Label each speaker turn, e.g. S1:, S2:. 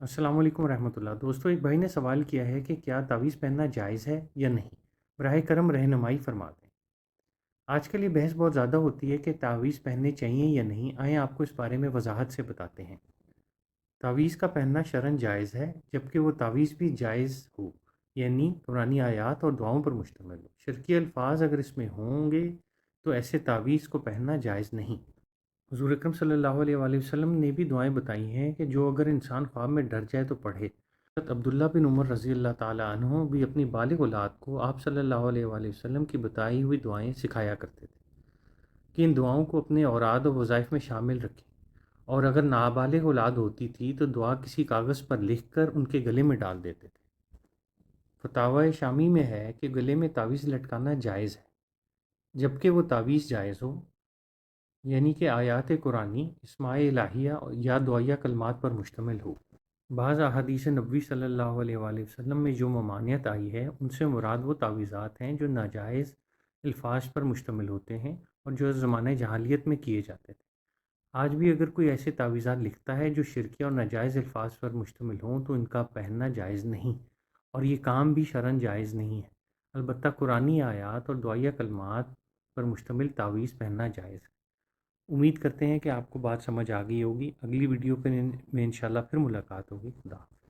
S1: السلام علیکم ورحمۃ اللہ دوستو، ایک بھائی نے سوال کیا ہے کہ کیا تعویذ پہننا جائز ہے یا نہیں؟ براہ کرم رہنمائی فرما دیں۔ آج کل یہ بحث بہت زیادہ ہوتی ہے کہ تعویذ پہننے چاہیے یا نہیں، آئیں آپ کو اس بارے میں وضاحت سے بتاتے ہیں۔ تعویذ کا پہننا شرعاً جائز ہے، جبکہ وہ تعویذ بھی جائز ہو، یعنی قرآنی آیات اور دعاؤں پر مشتمل ہو۔ شرکی الفاظ اگر اس میں ہوں گے تو ایسے تعویذ کو پہننا جائز نہیں۔ حضور اکرم صلی اللہ علیہ وآلہ وسلم نے بھی دعائیں بتائی ہیں کہ جو اگر انسان خواب میں ڈر جائے تو پڑھے۔ حضرت عبداللہ بن عمر رضی اللہ تعالیٰ عنہ بھی اپنی بالغ اولاد کو آپ صلی اللہ علیہ وآلہ وسلم کی بتائی ہوئی دعائیں سکھایا کرتے تھے کہ ان دعاؤں کو اپنے اوراد و وظائف میں شامل رکھیں، اور اگر نابالغ اولاد ہوتی تھی تو دعا کسی کاغذ پر لکھ کر ان کے گلے میں ڈال دیتے تھے۔ فتاوی شامی میں ہے کہ گلے میں تعویذ لٹکانا جائز ہے، جبکہ وہ تعویذ جائز ہو، یعنی کہ آیات قرآنی، اسماء الہیہ یا دعائیہ کلمات پر مشتمل ہو۔ بعض احادیث نبوی صلی اللہ علیہ وآلہ وسلم میں جو ممانعت آئی ہے ان سے مراد وہ تعویذات ہیں جو ناجائز الفاظ پر مشتمل ہوتے ہیں اور جو زمانہ جاہلیت میں کیے جاتے تھے۔ آج بھی اگر کوئی ایسے تعویذات لکھتا ہے جو شرکی اور ناجائز الفاظ پر مشتمل ہوں تو ان کا پہننا جائز نہیں، اور یہ کام بھی شرعاً جائز نہیں ہے۔ البتہ قرآنی آیات اور دعائیہ کلمات پر مشتمل تعویذ پہننا جائز ہے۔ امید کرتے ہیں کہ آپ کو بات سمجھ آ گئی ہوگی۔ اگلی ویڈیو پہ میں انشاءاللہ پھر ملاقات ہوگی۔ خدا حافظ۔